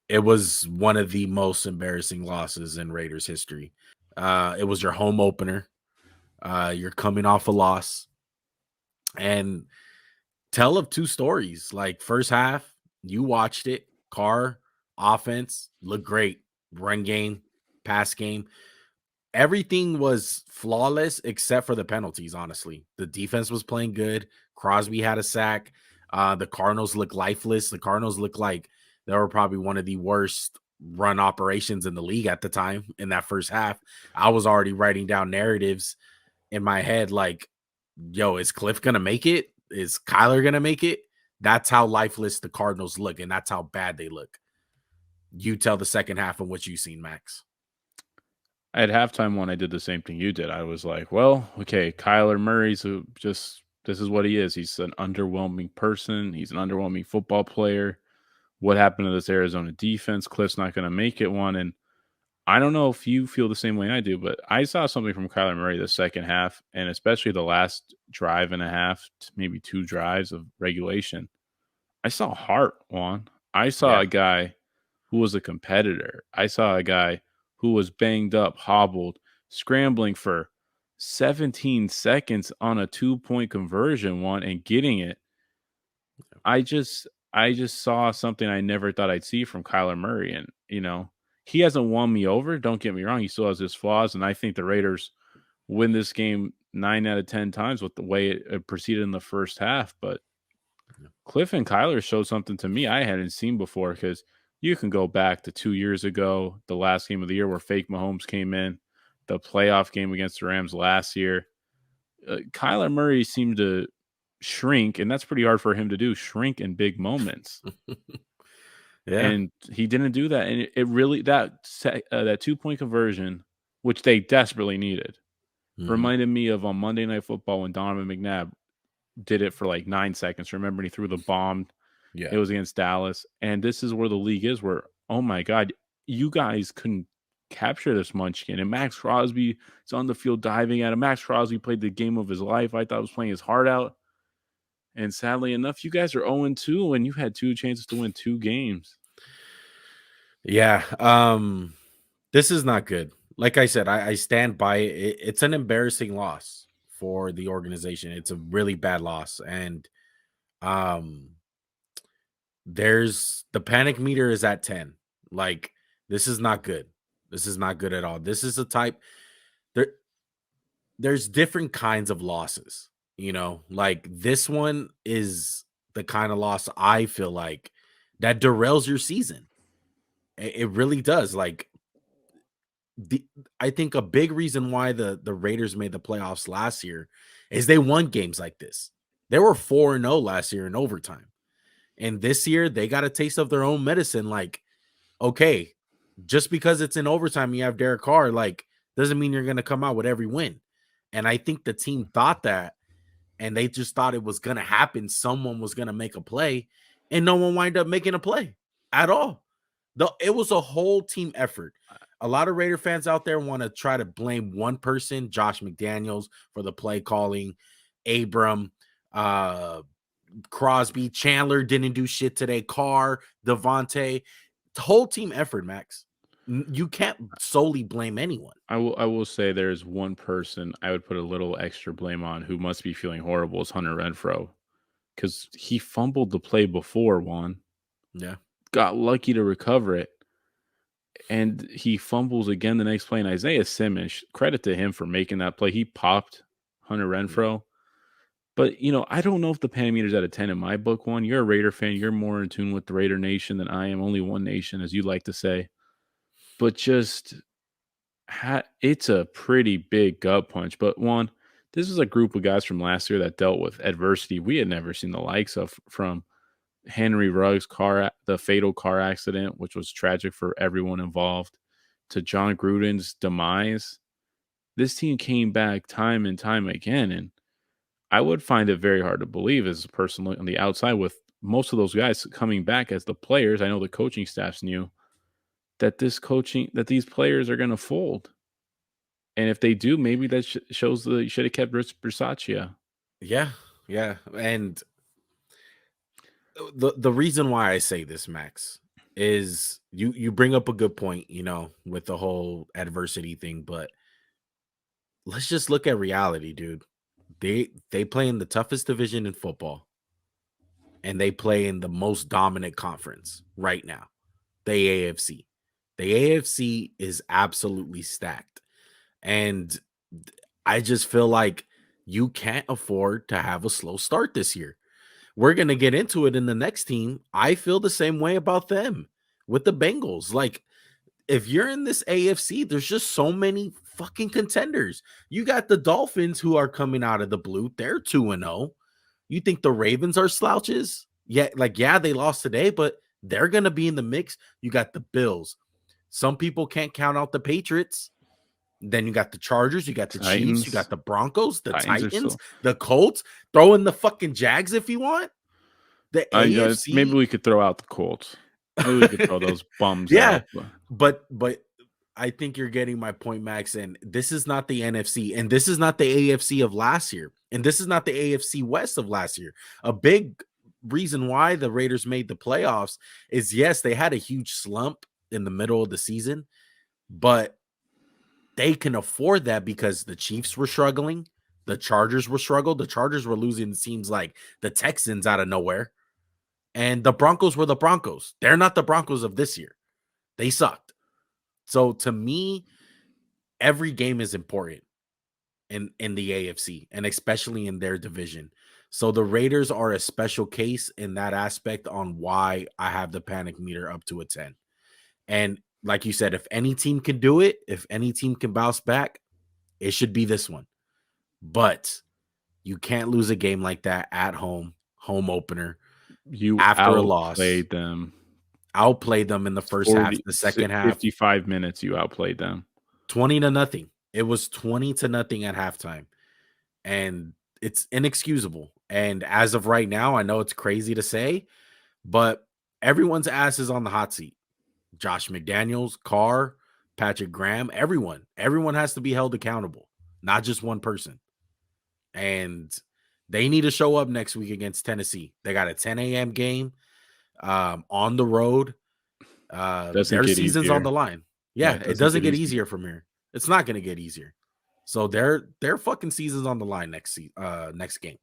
It was one of the most embarrassing losses in Raiders history. It was your home opener. You're coming off a loss, and tell of two stories. Like first half, you watched it. Carr offense looked great. Run game, pass game, everything was flawless except for the penalties. Honestly, the defense was playing good. Crosby had a sack. The Cardinals looked lifeless. The Cardinals looked like they were probably one of the worst run operations in the league at the time. In that first half, I was already writing down narratives in my head like, yo, is Cliff gonna make it? Is Kyler gonna make it? That's how lifeless the Cardinals look, and that's how bad they look. You tell the second half of what you seen, Max. At halftime, when I did the same thing you did, I was like, well, okay, Kyler Murray's just this is what he is. He's an underwhelming person. He's an underwhelming football player. What happened to this Arizona defense? Cliff's not going to make it one. And I don't know if you feel the same way I do, but I saw something from Kyler Murray the second half, and especially the last drive and a half, maybe 2 drives of regulation. I saw heart, Juan. I saw Yeah. a guy who was a competitor. I saw a guy who was banged up, hobbled, scrambling for 17 seconds on a 2-point conversion one and getting it. I just saw something I never thought I'd see from Kyler Murray. And, he hasn't won me over. Don't get me wrong. He still has his flaws. And I think the Raiders win this game 9 out of 10 times with the way it proceeded in the first half. But Cliff and Kyler showed something to me I hadn't seen before, because you can go back to 2 years ago, the last game of the year where fake Mahomes came in, the playoff game against the Rams last year. Kyler Murray seemed to shrink, and that's pretty hard for him to do, shrink in big moments. Yeah. And he didn't do that. And it really, that 2-point conversion, which they desperately needed, Mhm. reminded me of on Monday Night Football when Donovan McNabb did it for like 9 seconds. Remember, he threw the bomb. Yeah. It was against Dallas. And this is where the league is, where, oh my God, you guys couldn't capture this munchkin. And Max Crosby is on the field diving at him. Max Crosby played the game of his life. I thought he was playing his heart out. And sadly enough, you guys are 0-2 and you had 2 chances to win 2 games. Yeah. This is not good. Like I said, I stand by it. It's an embarrassing loss for the organization. It's a really bad loss. And um there's the panic meter is at 10. Like, this is not good. This is not good at all. This is a type there there's different kinds of losses, like this one is the kind of loss I feel like that derails your season. It really does. Like, the I think a big reason why the Raiders made the playoffs last year is they won games like this. They were 4-0 last year in overtime. And this year they got a taste of their own medicine. Like, okay, just because it's in overtime, you have Derek Carr, like, doesn't mean you're gonna come out with every win. And I think the team thought that, and they just thought it was gonna happen. Someone was gonna make a play, and no one wind up making a play at all. It was a whole team effort. A lot of Raider fans out there want to try to blame one person, Josh McDaniels, for the play calling. Abram, uh, Crosby, Chandler didn't do shit today. Carr, Devontae, whole team effort, Max. You can't solely blame anyone. I will say there's one person I would put a little extra blame on who must be feeling horrible is Hunter Renfro, because he fumbled the play before, Juan. Yeah. Got lucky to recover it, and he fumbles again the next play. And Isaiah Simmons, credit to him for making that play. He popped Hunter Yeah. Renfro. But, I don't know if the Panameters at a 10 in my book, One. You're a Raider fan. You're more in tune with the Raider Nation than I am. Only one nation, as you like to say. But just, it's a pretty big gut punch. But, one, this is a group of guys from last year that dealt with adversity we had never seen the likes of, from Henry Ruggs' the fatal car accident, which was tragic for everyone involved, to John Gruden's demise. This team came back time and time again, and I would find it very hard to believe, as a person on the outside, with most of those guys coming back as the players. I know the coaching staffs knew that these players are going to fold, and if they do, maybe that shows that you should have kept Rich Bisaccia. Yeah. Yeah. And the reason why I say this, Max, is you bring up a good point, with the whole adversity thing, but let's just look at reality, dude. They play in the toughest division in football, and they play in the most dominant conference right now, the AFC. The AFC is absolutely stacked. And I just feel like you can't afford to have a slow start this year. We're going to get into it in the next team. I feel the same way about them with the Bengals. Like, if you're in this AFC, there's just so many fucking contenders. You got the Dolphins who are coming out of the blue. They're 2-0. You think the Ravens are slouches? Yeah, they lost today, but they're going to be in the mix. You got the Bills. Some people can't count out the Patriots. Then you got the Chargers, you got the Chiefs, you got the Broncos, the Titans, the Colts. Throw in the fucking Jags if you want. The AFC. Maybe we could throw out the Colts. Maybe we could throw those bums out. But I think you're getting my point, Max. And this is not the NFC, and this is not the AFC of last year, and this is not the AFC West of last year. A big reason why the Raiders made the playoffs is, yes, they had a huge slump in the middle of the season, but they can afford that because the Chiefs were struggling. The Chargers were struggling. The Chargers were losing, it seems like, the Texans out of nowhere. And the Broncos were the Broncos. They're not the Broncos of this year. They sucked. So to me, every game is important in the AFC, and especially in their division. So the Raiders are a special case in that aspect on why I have the panic meter up to a 10. And like you said, if any team can do it, if any team can bounce back, it should be this one. But you can't lose a game like that at home opener. You after a loss. Outplayed them in the first half. The second half, 55 minutes, you outplayed them 20-0. It was 20-0 at halftime, and it's inexcusable. And as of right now, I know it's crazy to say, but everyone's ass is on the hot seat. Josh McDaniels, Carr, Patrick Graham, everyone has to be held accountable, not just one person. And they need to show up next week against Tennessee. They got a 10 a.m. game on the road. Their season's on the line. Yeah, it doesn't get easier from here. It's not going to get easier. So their fucking season's on the line next game.